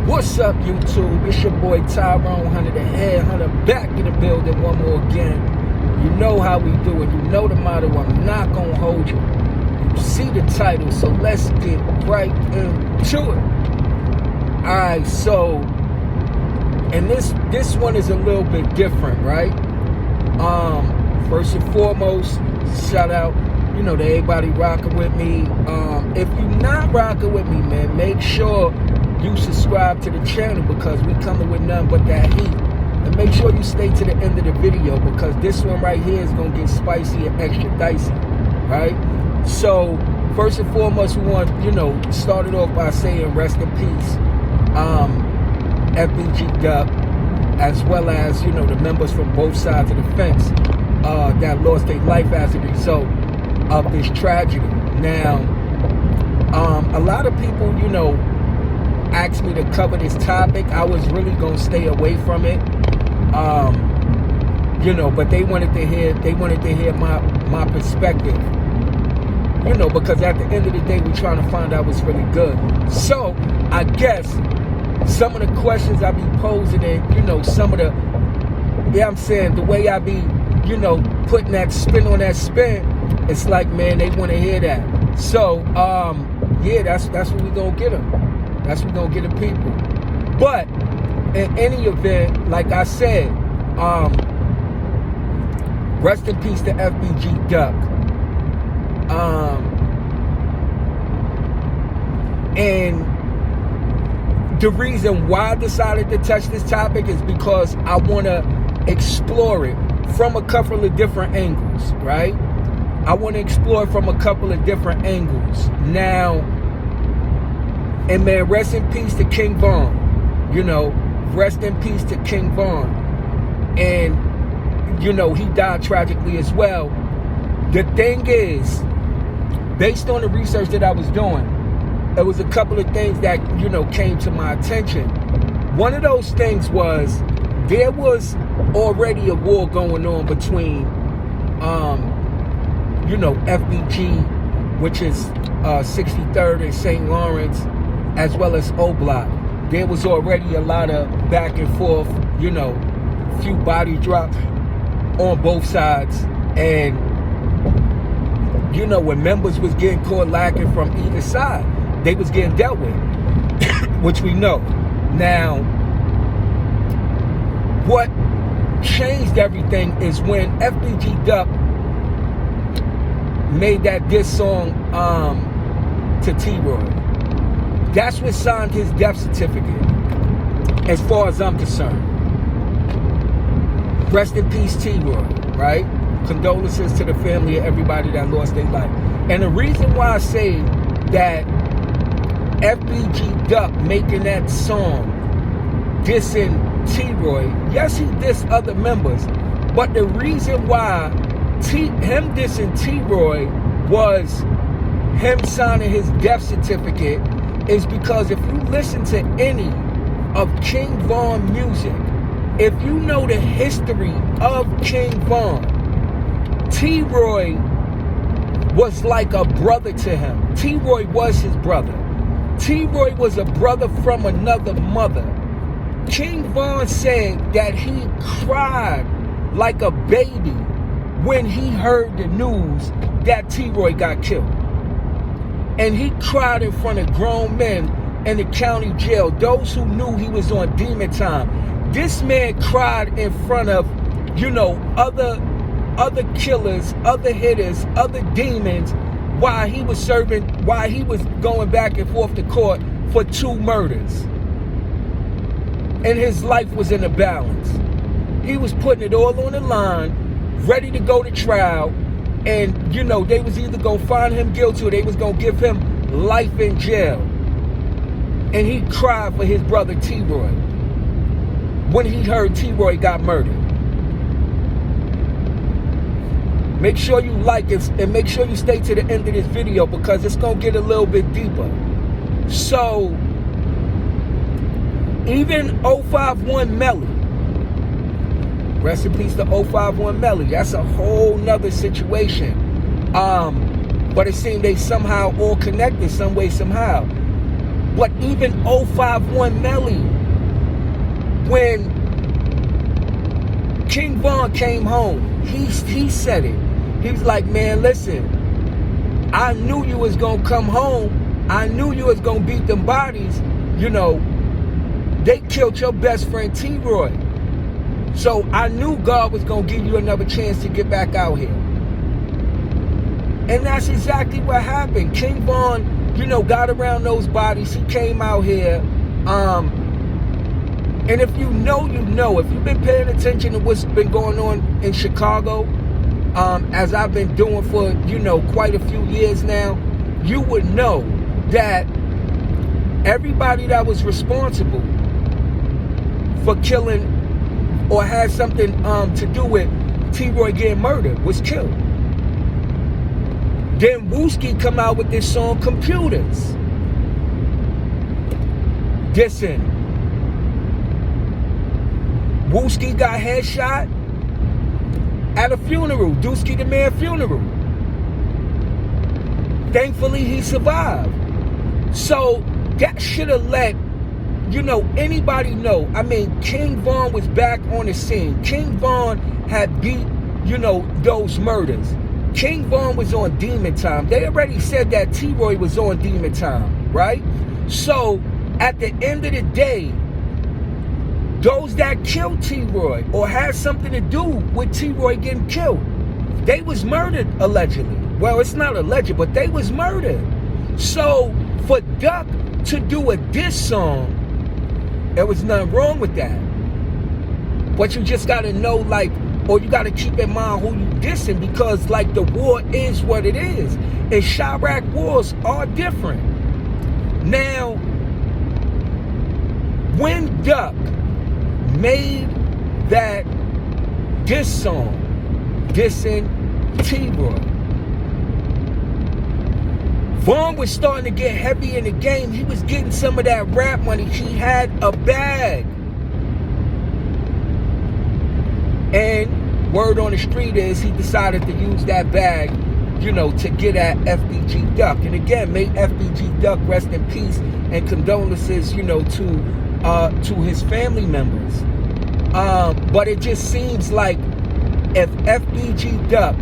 What's up, YouTube? It's your boy Tyrone Hunter, the Headhunter, back in the building one more again. You know how we do it. You know the motto. I'm not gonna hold you. You see the title, so let's get right into it. Alright, so, and this one is a little bit different, right? First and foremost, shout out, to everybody rocking with me. If you're not rocking with me, man, make sure you subscribe to the channel because we coming with nothing but that heat. And make sure you stay to the end of the video because this one right here is going to get spicy and extra dicey, right? So, first and foremost, we want, start it off by saying rest in peace, FBG Duck, as well as, the members from both sides of the fence that lost their life as a result of this tragedy. Now, a lot of people, asked me to cover this topic. I was really gonna stay away from it, but they wanted to hear my perspective, because at the end of the day, we're trying to find out what's really good. So I guess some of the questions I be posing and some of the, the way I be, putting that spin on that spin, it's like, man, they want to hear that. So that's what we gonna get them. That's what we're going to get the people. But in any event, like I said, rest in peace to FBG Duck. And the reason why I decided to touch this topic is because I want to explore it from a couple of different angles, right? I want to explore it from a couple of different angles. Now, and man, rest in peace to King Von. Rest in peace to King Von. And, he died tragically as well. The thing is, based on the research that I was doing, there was a couple of things that, came to my attention. One of those things was, there was already a war going on between, FBG, which is 63rd and St. Lawrence, as well as O Block. There was already a lot of back and forth, few body drops on both sides. And, when members was getting caught lacking from either side, they was getting dealt with, which we know. Now, what changed everything is when FBG Duck made that diss song to T-Roy. That's what signed his death certificate, as far as I'm concerned. Rest in peace, T-Roy, right? Condolences to the family of everybody that lost their life. And the reason why I say that FBG Duck making that song dissing T-Roy, yes, he dissed other members, but the reason why him dissing T-Roy was him signing his death certificate is because if you listen to any of King Von music, if you know the history of King Von, T-Roy was like a brother to him. T-Roy was his brother. T-Roy was a brother from another mother. King Von said that he cried like a baby when he heard the news that T-Roy got killed. And he cried in front of grown men in the county jail, those who knew he was on demon time. This man cried in front of, other killers, other hitters, other demons, while he was going back and forth to court for 2 murders. And his life was in a balance. He was putting it all on the line, ready to go to trial. And, they was either going to find him guilty or they was going to give him life in jail. And he cried for his brother T-Roy when he heard T-Roy got murdered. Make sure you like it and make sure you stay to the end of this video because it's going to get a little bit deeper. So, even 051 Melly, rest in peace to 051 Melly. That's a whole nother situation. But it seemed they somehow all connected some way, somehow. But even 051 Melly, when King Von came home, he said it. He was like, man, listen, I knew you was going to come home. I knew you was going to beat them bodies. You know, they killed your best friend, T-Roy. So I knew God was going to give you another chance to get back out here. And that's exactly what happened. King Von, you know, got around those bodies. He came out here. And if you know, you know. If you've been paying attention to what's been going on in Chicago, as I've been doing for, you know, quite a few years now, you would know that everybody that was responsible for killing or had something to do with T-Roy getting murdered was killed. Then Wooski come out with this song, Computers. Listen, Wooski got headshot at a funeral, Dooski the Man funeral. Thankfully, he survived. So that should have let, you know, anybody know. I mean, King Von was back on the scene. King Von had beat, you know, those murders. King Von was on demon time. They already said that T-Roy was on demon time, right? So at the end of the day, those that killed T-Roy or had something to do with T-Roy getting killed, they was murdered allegedly. Well, it's not alleged, but they was murdered. So for Duck to do a diss song, there was nothing wrong with that. But you just gotta know, like, or you gotta keep in mind who you dissing, because like the war is what it is. And Chirac wars are different. Now, when Duck made that diss song, dissing T-Roy, Von was starting to get heavy in the game. He was getting some of that rap money. He had a bag. And word on the street is he decided to use that bag, you know, to get at FBG Duck. And again, may FBG Duck rest in peace, and condolences, you know, to his family members. But it just seems like if FBG Duck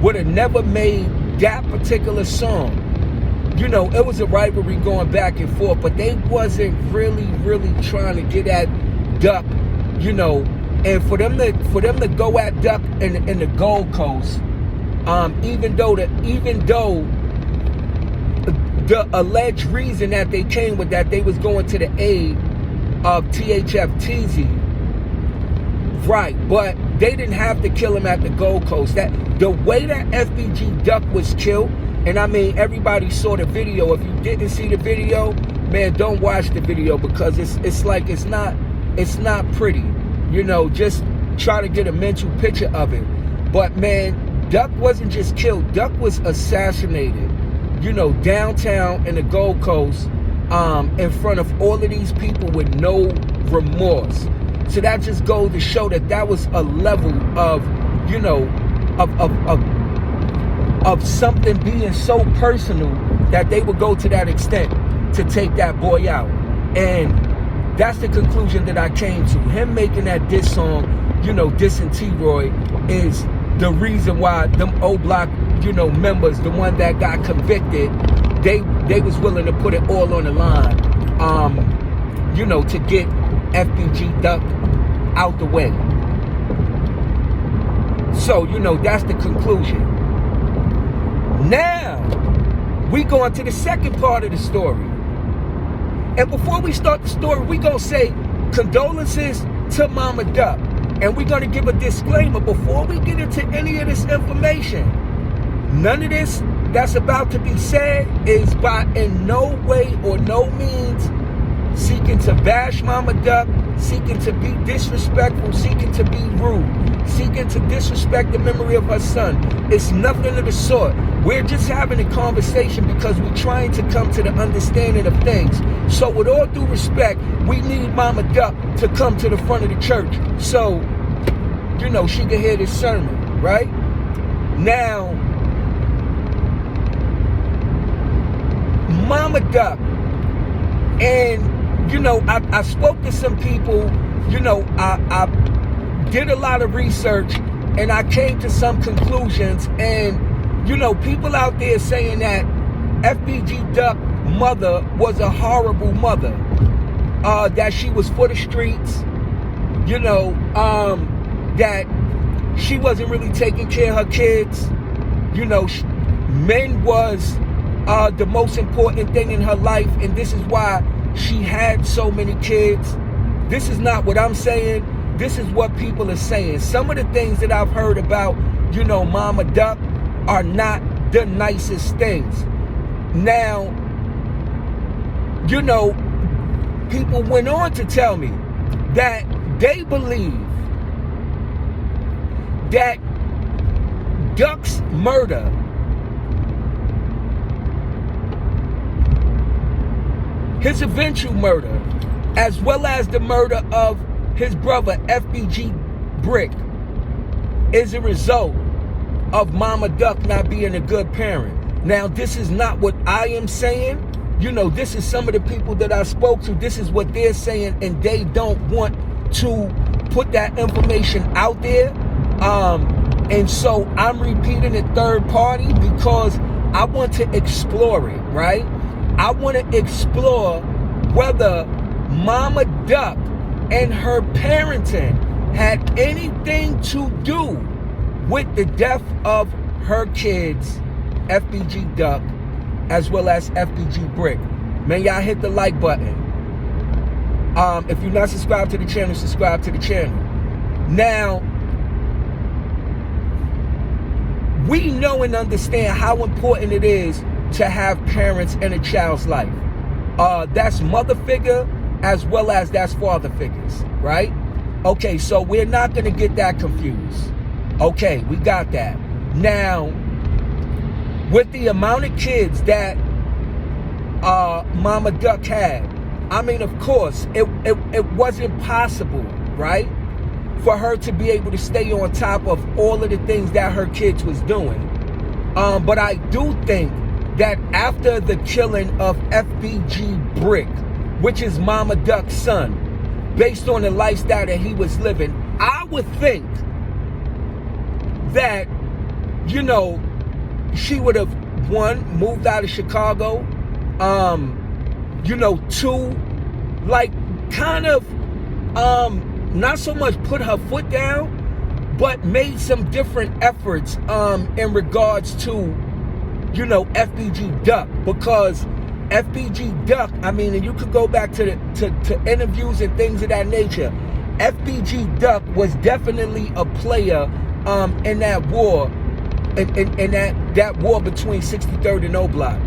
would have never made that particular song, you know, it was a rivalry going back and forth, but they wasn't really trying to get at Duck, you know. And for them to go at Duck in the Gold Coast, even though the alleged reason that they came with that, they was going to the aid of THFTZ, right? But they didn't have to kill him at the Gold Coast. That the way that FBG Duck was killed, and I mean everybody saw the video. If you didn't see the video, man, don't watch the video, because it's like it's not pretty. You know, just try to get a mental picture of it. But man, Duck wasn't just killed. Duck was assassinated, you know, downtown in the Gold Coast, in front of all of these people with no remorse. So that just goes to show that that was a level of, you know, of something being so personal that they would go to that extent to take that boy out. And that's the conclusion that I came to. Him making that diss song, you know, dissing T-Roy, is the reason why them O Block, you know, members, the one that got convicted, they was willing to put it all on the line, you know, to get FBG Duck out the way. So, you know, that's the conclusion. Now, we go into the second part of the story. And before we start the story, we're going to say condolences to Mama Duck. And we're going to give a disclaimer before we get into any of this information. None of this that's about to be said is by in no way or no means seeking to bash Mama Duck, seeking to be disrespectful, seeking to be rude, seeking to disrespect the memory of her son. It's nothing of the sort. We're just having a conversation because we're trying to come to the understanding of things. So with all due respect, we need Mama Duck to come to the front of the church so, you know, she can hear this sermon, right? Now, Mama Duck And, you know, I spoke to some people, you know, I did a lot of research, and I came to some conclusions. And, you know, people out there saying that FBG Duck mother was a horrible mother, that she was for the streets, you know, that she wasn't really taking care of her kids, you know, men was the most important thing in her life, and this is why she had so many kids. This is not what I'm saying. This is what people are saying. Some of the things that I've heard about, you know, Mama Duck are not the nicest things. Now, you know, people went on to tell me that they believe that Duck's murder his eventual murder, as well as the murder of his brother FBG Brick, is a result of Mama Duck not being a good parent. Now, this is not what I am saying. You know, this is some of the people that I spoke to. This is what they're saying, and they don't want to put that information out there. And so I'm repeating it third party because I want to explore it, right? I want to explore whether Mama Duck and her parenting had anything to do with the death of her kids, FBG Duck, as well as FBG Brick. Man, y'all hit the like button. If you're not subscribed to the channel, subscribe to the channel. Now, we know and understand how important it is to have parents in a child's life. That's mother figure as well as that's father figures, right? Okay, so we're not going to get that confused. Okay, we got that. Now, with the amount of kids that Mama Duck had, I mean, of course, it wasn't possible, right, for her to be able to stay on top of all of the things that her kids was doing. But I do think that after the killing of FBG Brick, which is Mama Duck's son, based on the lifestyle that he was living, I would think that, you know, she would have, one, moved out of Chicago, you know, two, like, kind of, not so much put her foot down, but made some different efforts in regards to, you know, FBG Duck, because FBG Duck, I mean, and you could go back to to interviews and things of that nature. FBG Duck was definitely a player in that war, in that war between 63rd and O Block.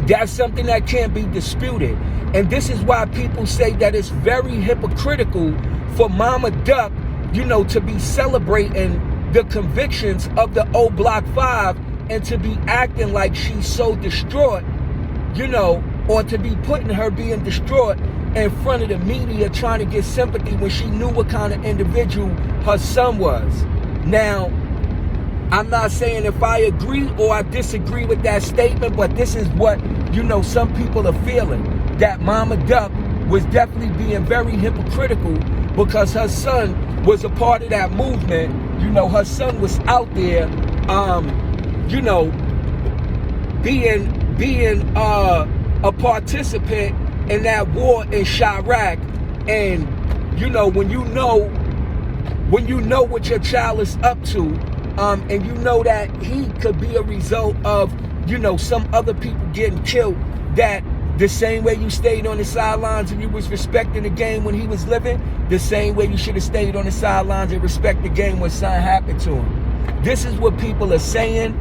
That's something that can't be disputed. And this is why people say that it's very hypocritical for Mama Duck, you know, to be celebrating the convictions of the O Block 5 and to be acting like she's so distraught, you know, or to be putting her being distraught in front of the media trying to get sympathy when she knew what kind of individual her son was. Now, I'm not saying if I agree or I disagree with that statement, but this is what, you know, some people are feeling, that Mama Duck was definitely being very hypocritical because her son was a part of that movement. You know, her son was out there, you know, being a participant in that war in Chirac. And, you know, when you know what your child is up to, and you know that he could be a result of, you know, some other people getting killed, that the same way you stayed on the sidelines and you was respecting the game when he was living, the same way you should have stayed on the sidelines and respect the game when something happened to him. This is what people are saying.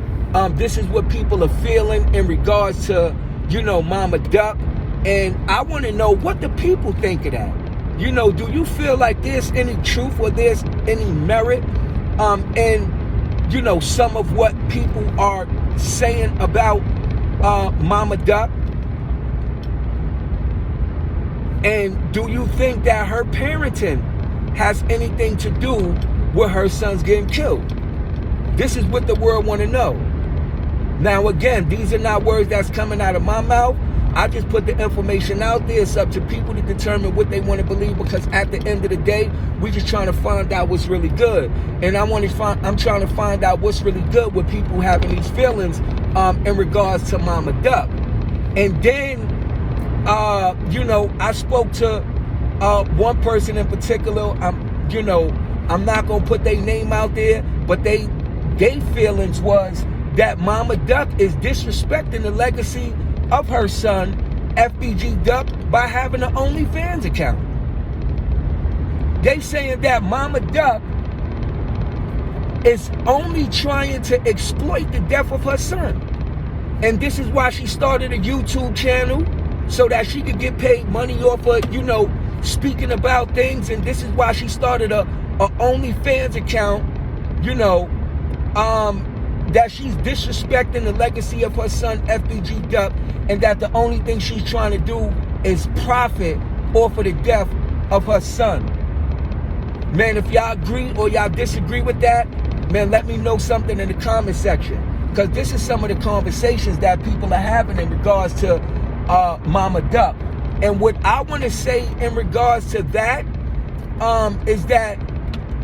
This is what people are feeling in regards to, you know, Mama Duck. And I want to know what the people think of that. You know, do you feel like there's any truth or there's any merit in, you know, some of what people are saying about Mama Duck? And do you think that her parenting has anything to do with her sons getting killed? This is what the world want to know. Now, again, these are not words that's coming out of my mouth. I just put the information out there. It's up to people to determine what they want to believe, because at the end of the day, we just trying to find out what's really good. And I'm trying to find out what's really good with people having these feelings in regards to Mama Duck. And then, you know, I spoke to one person in particular. I'm not going to put their name out there, but they feelings was that Mama Duck is disrespecting the legacy of her son, FBG Duck, by having an OnlyFans account. They saying that Mama Duck is only trying to exploit the death of her son. And this is why she started a YouTube channel, so that she could get paid money off of, you know, speaking about things. And this is why she started a OnlyFans account, you know, that she's disrespecting the legacy of her son, FBG Duck, and that the only thing she's trying to do is profit off of the death of her son. Man, if y'all agree or y'all disagree with that, man, let me know something in the comment section, because this is some of the conversations that people are having in regards to Mama Duck. And what I want to say in regards to that is that,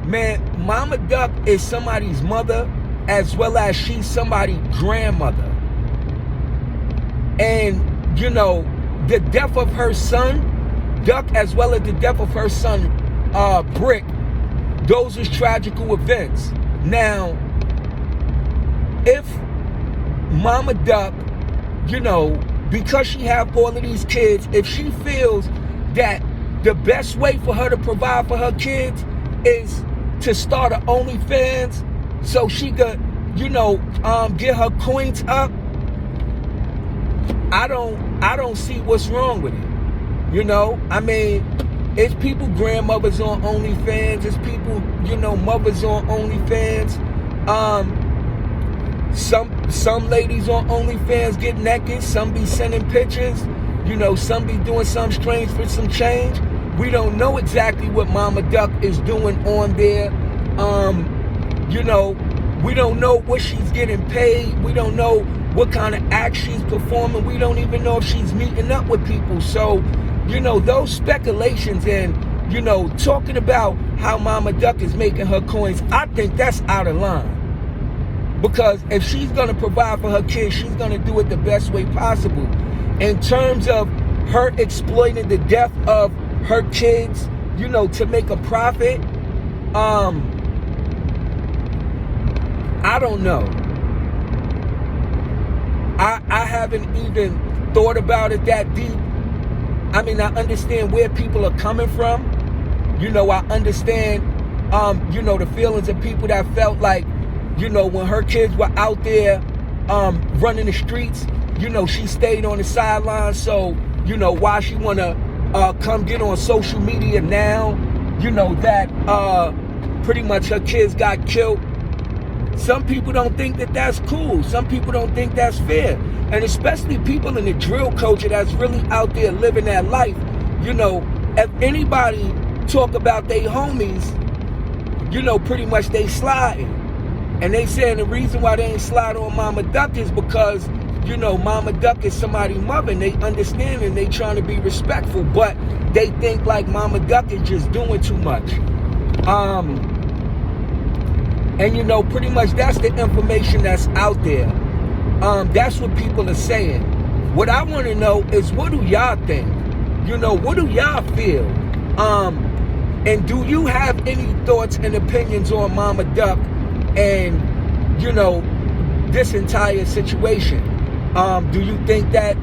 man, Mama Duck is somebody's mother, as well as she's somebody's grandmother. And, you know, the death of her son, Duck, as well as the death of her son, Brick, those was tragical events. Now, if Mama Duck, you know, because she have all of these kids, if she feels that the best way for her to provide for her kids is to start an OnlyFans so she could, you know, get her coins up, I don't see what's wrong with it. You know, I mean, it's people grandmothers on OnlyFans, it's people, you know, mothers on OnlyFans. Some ladies on OnlyFans get naked, some be sending pictures, you know, some be doing something strange for some change. We don't know exactly what Mama Duck is doing on there. You know, we don't know what she's getting paid. We don't know what kind of act she's performing. We don't even know if she's meeting up with people. So, you know, those speculations and, you know, talking about how Mama Duck is making her coins, I think that's out of line. Because if she's going to provide for her kids, she's going to do it the best way possible. In terms of her exploiting the death of her kids, you know, to make a profit, I don't know. I haven't even thought about it that deep. I mean, I understand where people are coming from. You know, I understand, you know, the feelings of people that felt like, you know, when her kids were out there running the streets, you know, she stayed on the sidelines. So, you know, why she want to come get on social media now, you know, that pretty much her kids got killed. Some people don't think that that's cool. Some people don't think that's fair. And especially people in the drill culture that's really out there living that life. You know, if anybody talk about they homies, you know, pretty much they sliding. And they saying the reason why they ain't slide on Mama Duck is because, you know, Mama Duck is somebody's mother, and they understand and they trying to be respectful, but they think like Mama Duck is just doing too much. And, you know, pretty much that's the information that's out there. That's what people are saying. What I want to know is, what do y'all think? You know, what do y'all feel? And do you have any thoughts and opinions on Mama Duck and, you know, this entire situation? Do you think that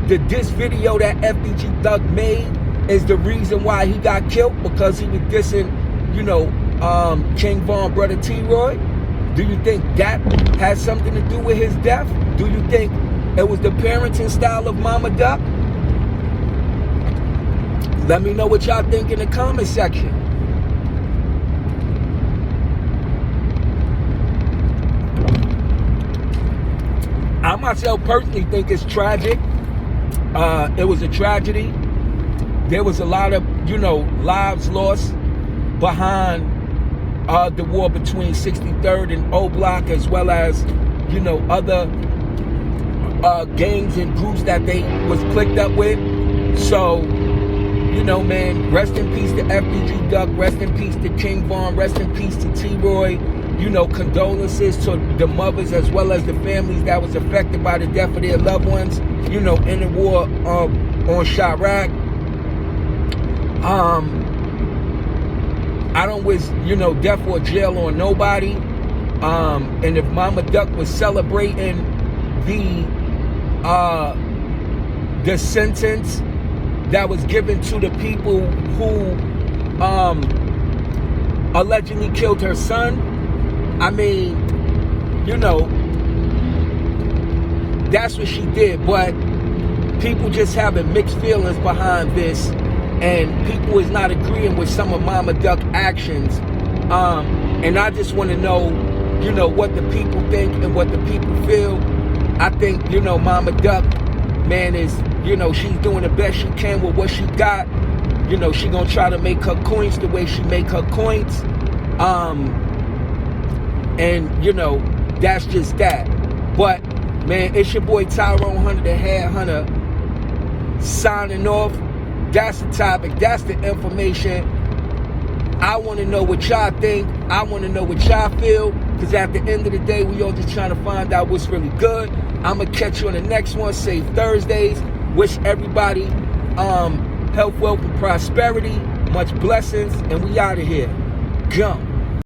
this video that FBG Duck made is the reason why he got killed, because he was dissing, you know, King Von Brother T-Roy? Do you think that has something to do with his death? Do you think it was the parenting style of Mama Duck? Let me know what y'all think in the comment section. I myself personally think it's tragic. It was a tragedy. There was a lot of, you know, lives lost behind the war between 63rd and O Block, as well as, you know, other gangs and groups that they was clicked up with. So, you know, man, rest in peace to FBG Duck, rest in peace to King Von, rest in peace to T-Roy. You know, condolences to the mothers as well as the families that was affected by the death of their loved ones, you know, in the war on Chirac. I don't wish, you know, death or jail on nobody. And if Mama Duck was celebrating the sentence that was given to the people who allegedly killed her son, I mean, you know, that's what she did. But people just having mixed feelings behind this, and people is not agreeing with some of Mama Duck actions. And I just want to know, you know, what the people think and what the people feel. I think, you know, Mama Duck, man, is, you know, she's doing the best she can with what she got. You know, she gonna try to make her coins the way she make her coins. And, you know, that's just that. But, man, it's your boy Tyrone Hunter, the Head Hunter, signing off. That's the topic. That's the information. I want to know what y'all think. I want to know what y'all feel. Because at the end of the day, we all just trying to find out what's really good. I'm going to catch you on the next one. Safe Thursdays. Wish everybody health, wealth, and prosperity. Much blessings. And we out of here. Jump.